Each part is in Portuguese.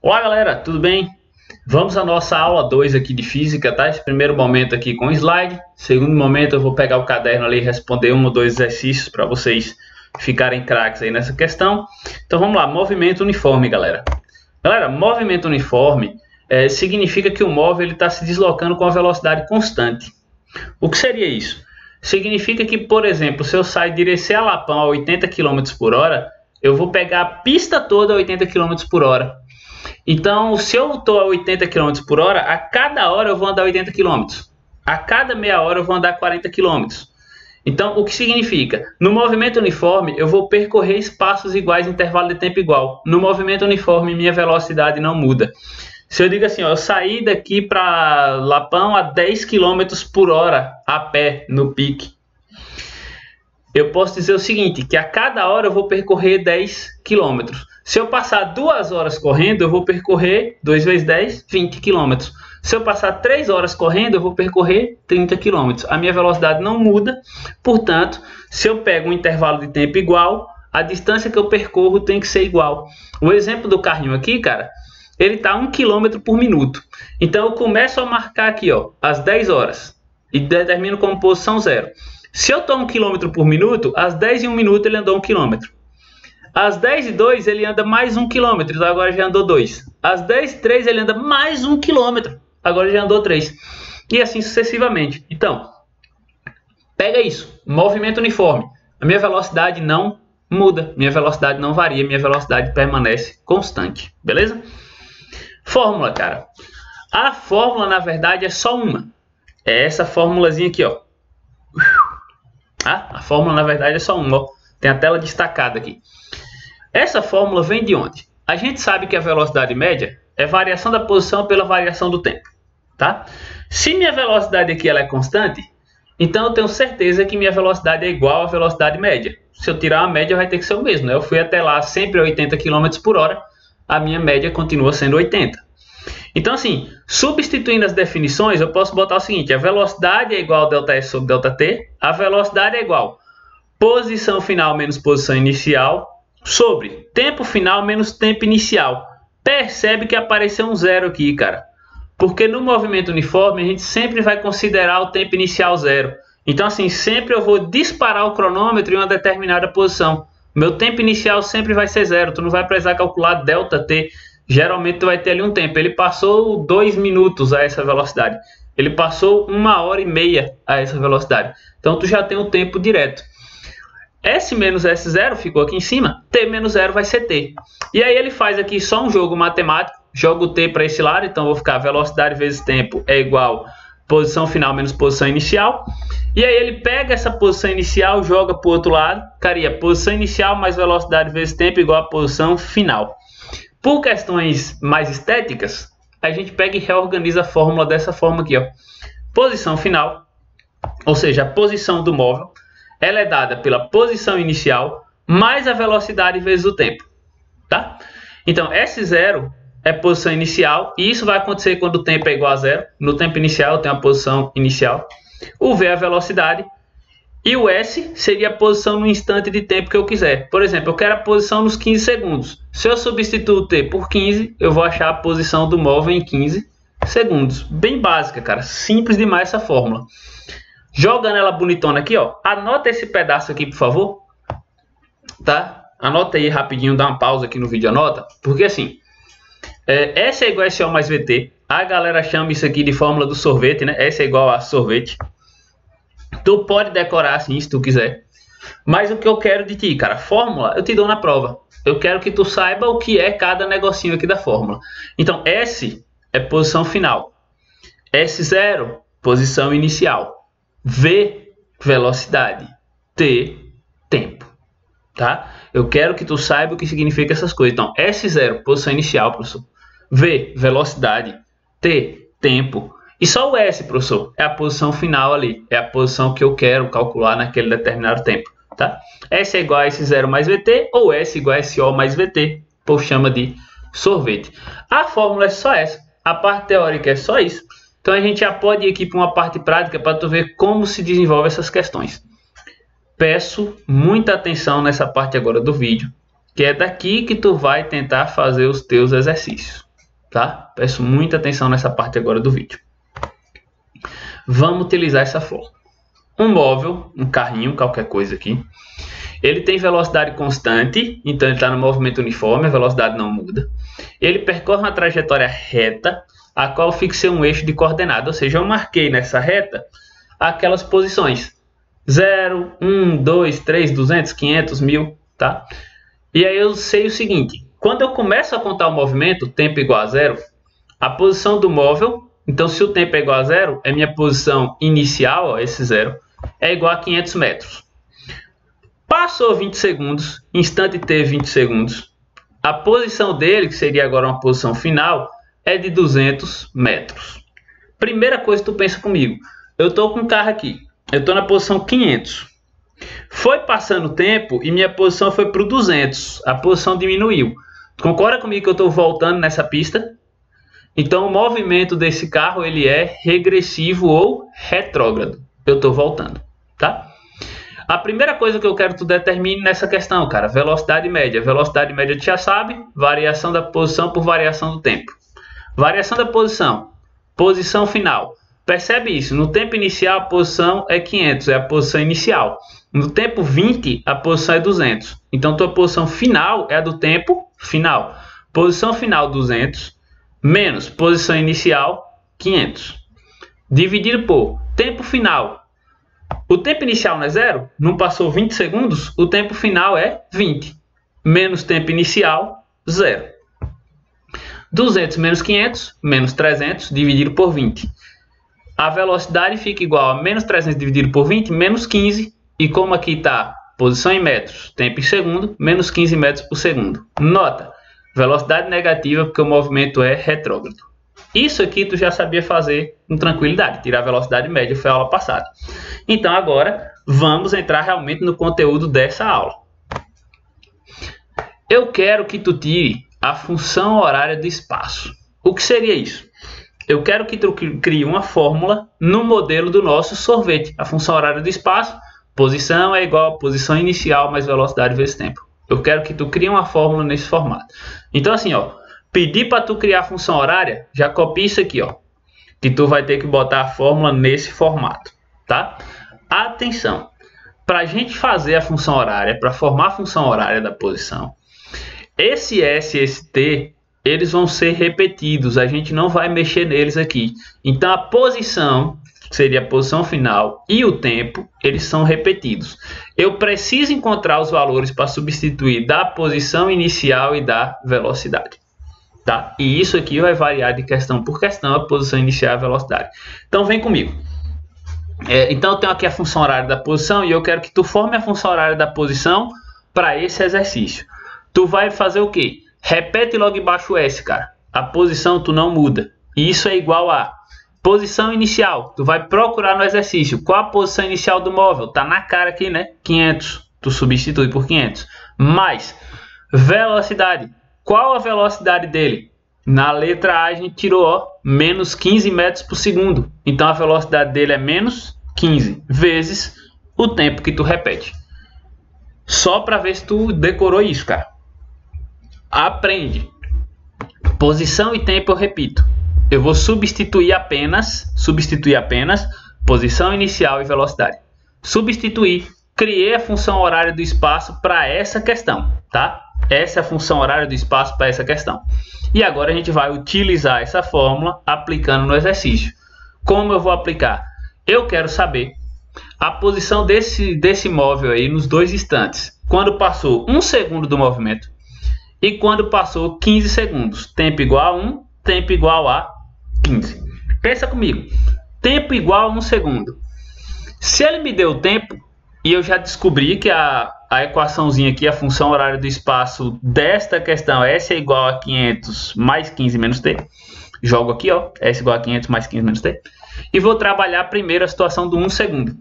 Olá galera, tudo bem? Vamos à nossa aula 2 aqui de física, tá? Esse primeiro momento aqui com slide. Segundo momento eu vou pegar o caderno ali e responder um ou dois exercícios para vocês ficarem craques aí nessa questão. Então vamos lá, movimento uniforme, galera. Galera, movimento uniforme significa que o móvel está se deslocando com a velocidade constante. O que seria isso? Significa que, por exemplo, se eu sair de Irecê-Alapão a 80 km por hora, eu vou pegar a pista toda a 80 km por hora. Então, se eu estou a 80 km por hora, a cada hora eu vou andar 80 km. A cada meia hora eu vou andar 40 km. Então, o que significa? No movimento uniforme, eu vou percorrer espaços iguais em intervalo de tempo igual. No movimento uniforme, minha velocidade não muda. Se eu digo assim, ó, eu saí daqui para Lapão a 10 km por hora a pé no pique, eu posso dizer o seguinte, que a cada hora eu vou percorrer 10 km. Se eu passar 2 horas correndo, eu vou percorrer 2 vezes 10, 20 km. Se eu passar 3 horas correndo, eu vou percorrer 30 km. A minha velocidade não muda, portanto, se eu pego um intervalo de tempo igual, a distância que eu percorro tem que ser igual. O exemplo do carrinho aqui, cara, ele está a 1 km por minuto. Então, eu começo a marcar aqui, ó, às 10 horas e determino como posição 0. Se eu estou a 1 km por minuto, às 10 e 1 minuto ele andou 1 km. Às 10 e 2 ele anda mais 1 km, então agora já andou 2. Às 10 e 3 ele anda mais 1 km, agora já andou 3. E assim sucessivamente. Então, pega isso, movimento uniforme. A minha velocidade não muda, minha velocidade não varia, minha velocidade permanece constante, beleza? Fórmula, cara. A fórmula, na verdade, é só uma. É essa formulazinha aqui, ó. A fórmula, na verdade, é só uma, ó. Tem a tela destacada aqui. Essa fórmula vem de onde? A gente sabe que a velocidade média é variação da posição pela variação do tempo, tá? Se minha velocidade aqui ela é constante, então eu tenho certeza que minha velocidade é igual à velocidade média. Se eu tirar a média, vai ter que ser o mesmo, né? Eu fui até lá sempre a 80 km por hora, a minha média continua sendo 80. Então, assim, substituindo as definições, eu posso botar o seguinte, a velocidade é igual a ΔS sobre ΔT, a velocidade é igual posição final menos posição inicial, sobre tempo final menos tempo inicial. Percebe que apareceu um zero aqui, cara. Porque no movimento uniforme, a gente sempre vai considerar o tempo inicial zero. Então, assim, sempre eu vou disparar o cronômetro em uma determinada posição. Meu tempo inicial sempre vai ser zero. Tu não vai precisar calcular ΔT. Geralmente tu vai ter ali um tempo. Ele passou 2 minutos a essa velocidade. Ele passou 1h30 a essa velocidade. Então tu já tem o tempo direto. S menos S0 ficou aqui em cima. T menos 0 vai ser T. E aí ele faz aqui só um jogo matemático. Joga o T para esse lado. Então eu vou ficar velocidade vezes tempo é igual posição final menos posição inicial. E aí ele pega essa posição inicial, joga para o outro lado. Ficaria posição inicial mais velocidade vezes tempo igual a posição final. Por questões mais estéticas, a gente pega e reorganiza a fórmula dessa forma aqui, ó. Posição final, ou seja, a posição do móvel, ela é dada pela posição inicial mais a velocidade vezes o tempo, tá? Então, S0 é posição inicial e isso vai acontecer quando o tempo é igual a zero. No tempo inicial eu tenho a posição inicial, o V é a velocidade e o S seria a posição no instante de tempo que eu quiser. Por exemplo, eu quero a posição nos 15 segundos. Se eu substituo o T por 15, eu vou achar a posição do móvel em 15 segundos. Bem básica, cara. Simples demais essa fórmula. Jogando ela bonitona aqui, ó. Anota esse pedaço aqui, por favor. Tá? Anota aí rapidinho, dá uma pausa aqui no vídeo, anota. Porque assim, S é igual a SO mais VT. A galera chama isso aqui de fórmula do sorvete, né? S é igual a sorvete. Tu pode decorar assim, se tu quiser. Mas o que eu quero de ti, cara, fórmula, eu te dou na prova. Eu quero que tu saiba o que é cada negocinho aqui da fórmula. Então, S é posição final. S0, posição inicial. V, velocidade. T, tempo. Tá? Eu quero que tu saiba o que significa essas coisas. Então, S0, posição inicial, professor. V, velocidade. T, tempo. E só o S, professor, é a posição final ali. É a posição que eu quero calcular naquele determinado tempo. Tá? S é igual a S0 mais VT ou S igual a SO mais VT. O povo chama de sorvete. A fórmula é só essa. A parte teórica é só isso. Então a gente já pode ir aqui para uma parte prática para tu ver como se desenvolvem essas questões. Peço muita atenção nessa parte agora do vídeo, que é daqui que tu vai tentar fazer os teus exercícios. tá? Peço muita atenção nessa parte agora do vídeo. Vamos utilizar essa forma. Um móvel, um carrinho, qualquer coisa aqui, ele tem velocidade constante, então ele está no movimento uniforme, a velocidade não muda. Ele percorre uma trajetória reta, a qual fixei um eixo de coordenada, ou seja, eu marquei nessa reta aquelas posições. 0, 1, 2, 3, 200, 500, 1000, tá? E aí eu sei o seguinte, quando eu começo a contar o movimento, tempo igual a 0, a posição do móvel, então se o tempo é igual a 0, é minha posição inicial, ó, esse 0, é igual a 500 metros. Passou 20 segundos, instante T 20 segundos, a posição dele, que seria agora uma posição final, é de 200 metros. Primeira coisa que tu pensa comigo, eu estou com um carro aqui, eu estou na posição 500. Foi passando o tempo e minha posição foi para o 200, a posição diminuiu. Tu concorda comigo que eu estou voltando nessa pista? Então o movimento desse carro ele é regressivo ou retrógrado. Eu estou voltando, tá? A primeira coisa que eu quero que tu determine nessa questão, cara, velocidade média. Velocidade média tu já sabe, variação da posição por variação do tempo. Variação da posição, posição final. Percebe isso? No tempo inicial a posição é 500, é a posição inicial. No tempo 20 a posição é 200. Então tua posição final é a do tempo final. Posição final 200 menos posição inicial 500. Dividido por tempo final. O tempo inicial não é 0? Não passou 20 segundos? O tempo final é 20. Menos tempo inicial, 0. 200 menos 500, menos 300, dividido por 20. A velocidade fica igual a menos 300 dividido por 20, menos 15. E como aqui está posição em metros, tempo em segundo, menos 15 metros por segundo. Nota, velocidade negativa porque o movimento é retrógrado. Isso aqui tu já sabia fazer com tranquilidade. Tirar a velocidade média foi a aula passada. Então agora vamos entrar realmente no conteúdo dessa aula. Eu quero que tu tire a função horária do espaço. O que seria isso? Eu quero que tu crie uma fórmula no modelo do nosso sorvete. A função horária do espaço, posição é igual a posição inicial mais velocidade vezes tempo. Eu quero que tu crie uma fórmula nesse formato. Então assim, ó, pedir para tu criar a função horária, já copia isso aqui, ó, que tu vai ter que botar a fórmula nesse formato, tá? Atenção, para a gente fazer a função horária, para formar a função horária da posição, esse S e esse T, eles vão ser repetidos, a gente não vai mexer neles aqui. Então a posição, que seria a posição final, e o tempo, eles são repetidos. Eu preciso encontrar os valores para substituir da posição inicial e da velocidade. Tá? E isso aqui vai variar de questão por questão, a posição inicial e a velocidade. Então vem comigo. Então eu tenho aqui a função horária da posição e eu quero que tu forme a função horária da posição para esse exercício. Tu vai fazer o quê? Repete logo embaixo o S, cara. A posição tu não muda. E isso é igual a posição inicial. Tu vai procurar no exercício. Qual a posição inicial do móvel? Tá na cara aqui, né? 500. Tu substitui por 500. Mais velocidade. Qual a velocidade dele? Na letra A a gente tirou, ó, menos 15 metros por segundo. Então a velocidade dele é menos 15 vezes o tempo que tu repete. Só para ver se tu decorou isso, cara. Aprende. Posição e tempo eu repito. Eu vou substituir apenas posição inicial e velocidade. Substituir. Criei a função horária do espaço para essa questão, tá? Essa é a função horária do espaço para essa questão. E agora a gente vai utilizar essa fórmula aplicando no exercício. Como eu vou aplicar? Eu quero saber a posição desse móvel aí nos dois instantes. Quando passou 1 segundo do movimento e quando passou 15 segundos. Tempo igual a 1, tempo igual a 15. Pensa comigo. Tempo igual a 1 segundo. Se ele me deu o tempo, e eu já descobri que a equaçãozinha aqui, a função horária do espaço desta questão, S é igual a 500 mais 15 menos T. Jogo aqui, ó, S igual a 500 mais 15 menos T. E vou trabalhar primeiro a situação do 1 segundo.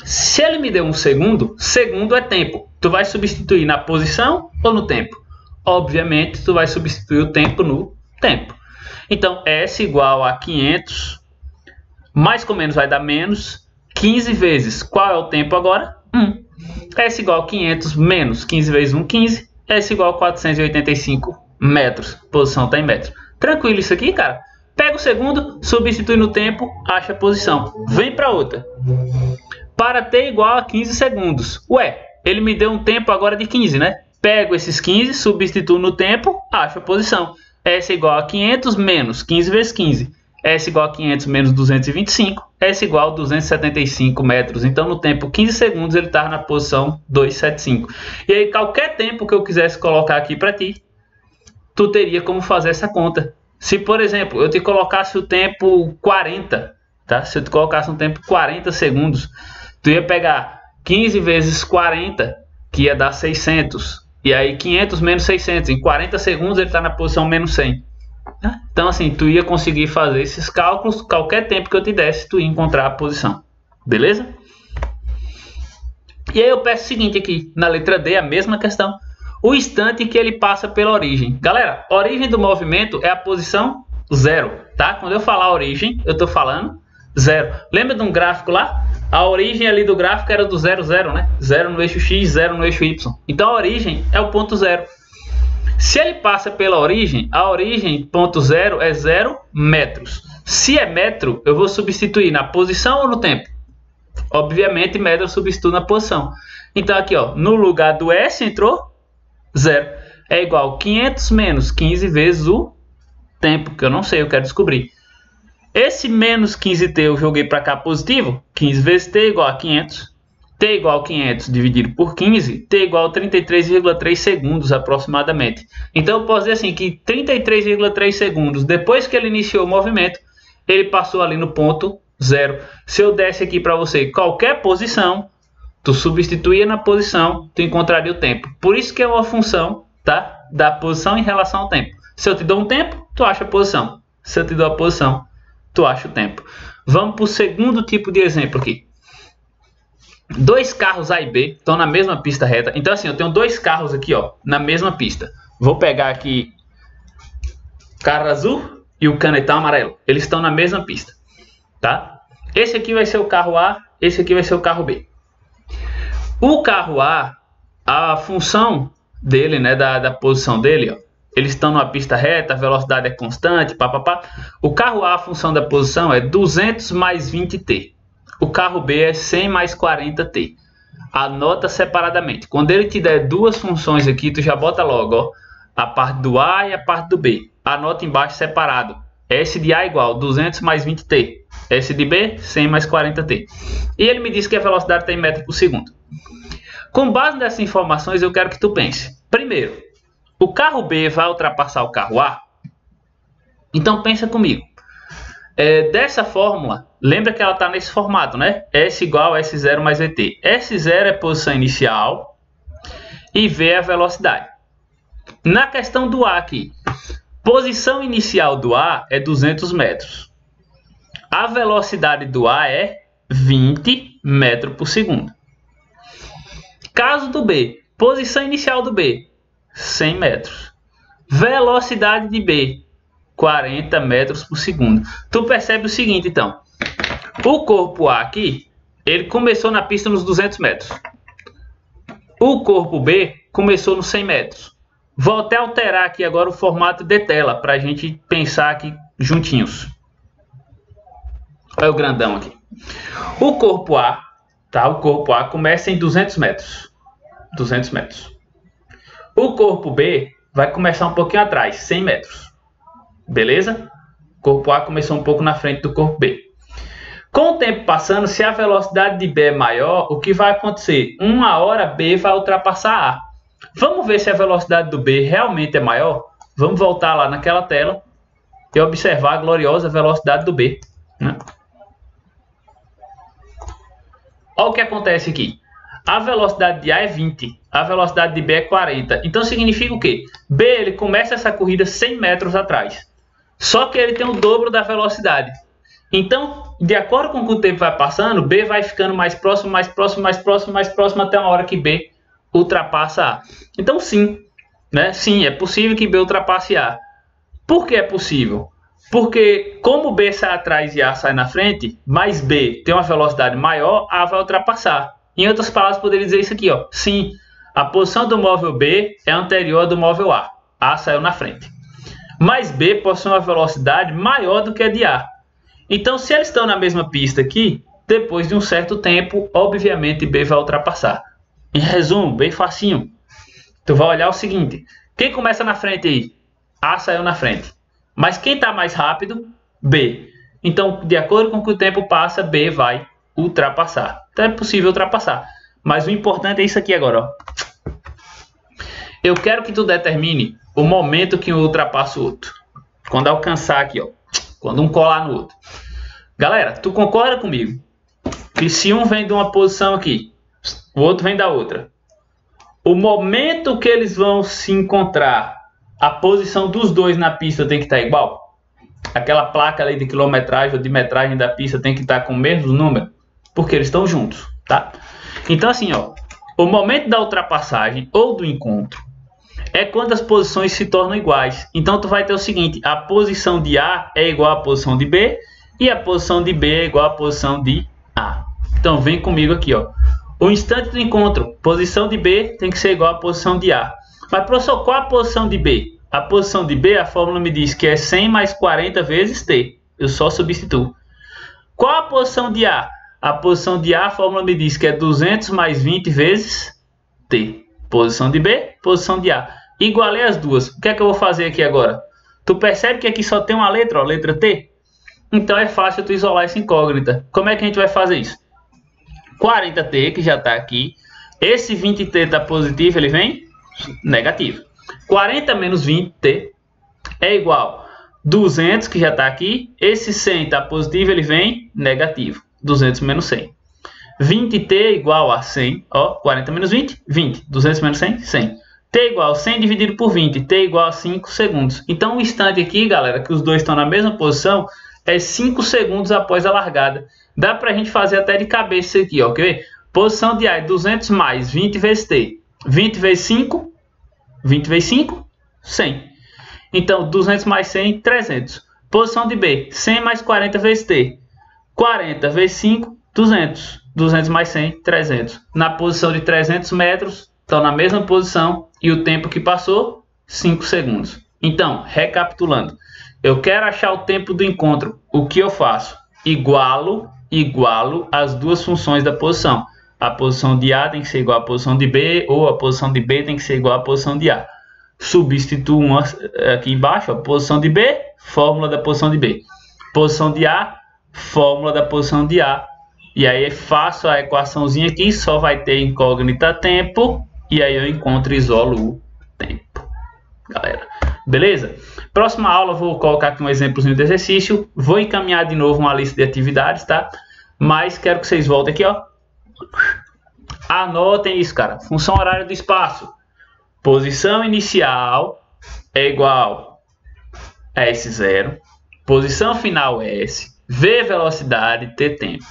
Se ele me deu 1 segundo, segundo é tempo. Tu vai substituir na posição ou no tempo? Obviamente, tu vai substituir o tempo no tempo. Então, S igual a 500, mais com menos vai dar menos, 15 vezes, qual é o tempo agora? 1. S igual a 500 menos 15 vezes 1, 15. S igual a 485 metros. Posição está em metros. Tranquilo isso aqui, cara? Pega o segundo, substitui no tempo, acha a posição. Vem para outra. Para t igual a 15 segundos. Ué, ele me deu um tempo agora de 15, né? Pego esses 15, substituo no tempo, acho a posição. S igual a 500 menos 15 vezes 15. S igual a 500 menos 225. S igual a 275 metros. Então, no tempo 15 segundos, ele estava na posição 275. E aí, qualquer tempo que eu quisesse colocar aqui para ti, tu teria como fazer essa conta. Se, por exemplo, eu te colocasse o tempo 40, tá? Se eu te colocasse um tempo 40 segundos, tu ia pegar 15 vezes 40, que ia dar 600. E aí 500 menos 600. Em 40 segundos ele está na posição menos 100. Então, assim, tu ia conseguir fazer esses cálculos, qualquer tempo que eu te desse, tu ia encontrar a posição. Beleza? E aí eu peço o seguinte aqui, na letra D, a mesma questão. O instante que ele passa pela origem. Galera, a origem do movimento é a posição 0, tá? Quando eu falar origem, eu estou falando 0. Lembra de um gráfico lá? A origem ali do gráfico era do 0, 0, né? 0 no eixo X, 0 no eixo Y. Então a origem é o ponto 0. Se ele passa pela origem, a origem, ponto 0, é 0 metros. Se é metro, eu vou substituir na posição ou no tempo? Obviamente, metro eu substituo na posição. Então aqui, ó, no lugar do S entrou 0. É igual a 500 menos 15 vezes o tempo, que eu não sei, eu quero descobrir. Esse menos 15t eu joguei para cá positivo. 15 vezes t igual a 500. T igual a 500 dividido por 15. T igual a 33,3 segundos aproximadamente. Então eu posso dizer assim que 33,3 segundos depois que ele iniciou o movimento, ele passou ali no ponto 0. Se eu desse aqui para você qualquer posição, tu substituía na posição, tu encontraria o tempo. Por isso que é uma função, tá? Da posição em relação ao tempo. Se eu te dou um tempo, tu acha a posição. Se eu te dou a posição, tu acha o tempo. Vamos para o segundo tipo de exemplo aqui. Dois carros A e B estão na mesma pista reta. Então assim, eu tenho dois carros aqui, ó, na mesma pista. Vou pegar aqui o carro azul e o canetão amarelo. Eles estão na mesma pista, tá? Esse aqui vai ser o carro A, esse aqui vai ser o carro B. O carro A, a função dele, né, da posição dele, ó, eles estão numa pista reta, a velocidade é constante, papapá. O carro A, a função da posição é 200 mais 20t. O carro B é 100 mais 40t. Anota separadamente. Quando ele te der duas funções aqui, tu já bota logo, ó, a parte do A e a parte do B. Anota embaixo separado. S de A igual 200 mais 20t. S de B, 100 mais 40t. E ele me disse que a velocidade está em metros por segundo. Com base nessas informações, eu quero que tu pense. Primeiro, o carro B vai ultrapassar o carro A? Então pensa comigo. Dessa fórmula, lembra que ela está nesse formato, né? S igual a S0 mais VT. S0 é a posição inicial e V é a velocidade. Na questão do A aqui, posição inicial do A é 200 metros. A velocidade do A é 20 metros por segundo. Caso do B, posição inicial do B, 100 metros. Velocidade de B, 40 metros por segundo. Tu percebe o seguinte, então. O corpo A aqui, ele começou na pista nos 200 metros. O corpo B começou nos 100 metros. Vou até alterar aqui agora o formato de tela, para a gente pensar aqui juntinhos. Olha o grandão aqui. O corpo A, tá? O corpo A começa em 200 metros. 200 metros. O corpo B vai começar um pouquinho atrás, 100 metros. Beleza? O corpo A começou um pouco na frente do corpo B. Com o tempo passando, se a velocidade de B é maior, o que vai acontecer? Uma hora B vai ultrapassar A. Vamos ver se a velocidade do B realmente é maior? Vamos voltar lá naquela tela e observar a gloriosa velocidade do B, né? Olha o que acontece aqui. A velocidade de A é 20, a velocidade de B é 40. Então significa o quê? B ele começa essa corrida 100 metros atrás. Só que ele tem o dobro da velocidade. Então, de acordo com o tempo vai passando, B vai ficando mais próximo, mais próximo, mais próximo, mais próximo, até uma hora que B ultrapassa A. Então sim, né? Sim, é possível que B ultrapasse A. Por que é possível? Porque como B sai atrás e A sai na frente, mais B tem uma velocidade maior, A vai ultrapassar. Em outras palavras, poderia dizer isso aqui, ó. Sim, a posição do móvel B é anterior à do móvel A. A saiu na frente. mas B possui uma velocidade maior do que a de A. Então, se eles estão na mesma pista aqui, depois de um certo tempo, obviamente B vai ultrapassar. Em resumo, bem facinho. Tu vai olhar o seguinte, quem começa na frente aí? A saiu na frente. Mas quem está mais rápido? B. Então, de acordo com que o tempo passa, B vai ultrapassar. Então é possível ultrapassar. Mas o importante é isso aqui agora, ó. Eu quero que tu determine o momento que um ultrapassa o outro. Quando alcançar aqui, ó. Quando um colar no outro. Galera, tu concorda comigo? Que se um vem de uma posição aqui, o outro vem da outra. O momento que eles vão se encontrar, a posição dos dois na pista tem que estar igual? Aquela placa ali de quilometragem ou de metragem da pista tem que estar com o mesmo número? Porque eles estão juntos, tá? Então assim, ó. O momento da ultrapassagem ou do encontro é quando as posições se tornam iguais. Então tu vai ter o seguinte, a posição de A é igual à posição de B e a posição de B é igual à posição de A. Então vem comigo aqui, ó. O instante do encontro, posição de B tem que ser igual à posição de A. Mas professor, qual a posição de B? A posição de B, a fórmula me diz que é 100 mais 40 vezes T. Eu só substituo. Qual a posição de A? A posição de A, a fórmula me diz que é 200 mais 20 vezes T. Posição de B, posição de A. Igualei as duas. O que é que eu vou fazer aqui agora? Tu percebe que aqui só tem uma letra, ó, letra T? Então é fácil tu isolar essa incógnita. Como é que a gente vai fazer isso? 40T, que já está aqui. Esse 20T está positivo, ele vem negativo. 40 menos 20T é igual 200, que já está aqui. Esse 100 está positivo, ele vem negativo. 200 menos 100. 20T igual a 100. Ó, 40 menos 20, 20. 200 menos 100, 100. T igual a 100 dividido por 20. T igual a 5 segundos. Então o instante aqui, galera, que os dois estão na mesma posição, é 5 segundos após a largada. Dá pra gente fazer até de cabeça isso aqui, ó. Quer ver? Posição de A é 200 mais 20 vezes T. 20 vezes 5, 20 vezes 5, 100. Então, 200 mais 100, 300. Posição de B, 100 mais 40 vezes T. 40 vezes 5, 200. 200 mais 100, 300. Na posição de 300 metros, estão na mesma posição. E o tempo que passou, 5 segundos. Então, recapitulando. Eu quero achar o tempo do encontro. O que eu faço? Igualo as duas funções da posição. A posição de A tem que ser igual à posição de B, ou a posição de B tem que ser igual à posição de A. Substituo uma aqui embaixo, a posição de B, fórmula da posição de B. Posição de A, fórmula da posição de A. E aí faço a equaçãozinha aqui, só vai ter incógnita tempo, e aí eu encontro e isolo o tempo. Galera, beleza? Próxima aula eu vou colocar aqui um exemplozinho de exercício, vou encaminhar de novo uma lista de atividades, tá? Mas quero que vocês voltem aqui, ó. Anotem isso, cara. Função horária do espaço. Posição inicial é igual a S0. Posição final S. V velocidade, T tempo.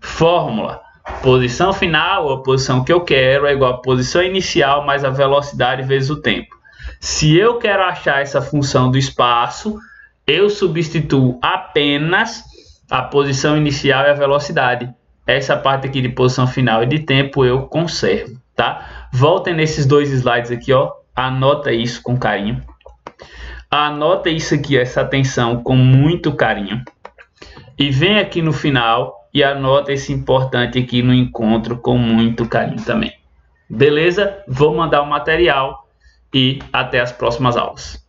Fórmula. Posição final, ou a posição que eu quero, é igual a posição inicial mais a velocidade vezes o tempo. Se eu quero achar essa função do espaço, eu substituo apenas a posição inicial e a velocidade. Essa parte aqui de posição final e de tempo eu conservo, tá? Voltem nesses dois slides aqui, ó. Anota isso com carinho. Anota isso aqui, essa atenção com muito carinho. E vem aqui no final e anota esse importante aqui no encontro com muito carinho também. Beleza? Vou mandar o material e até as próximas aulas.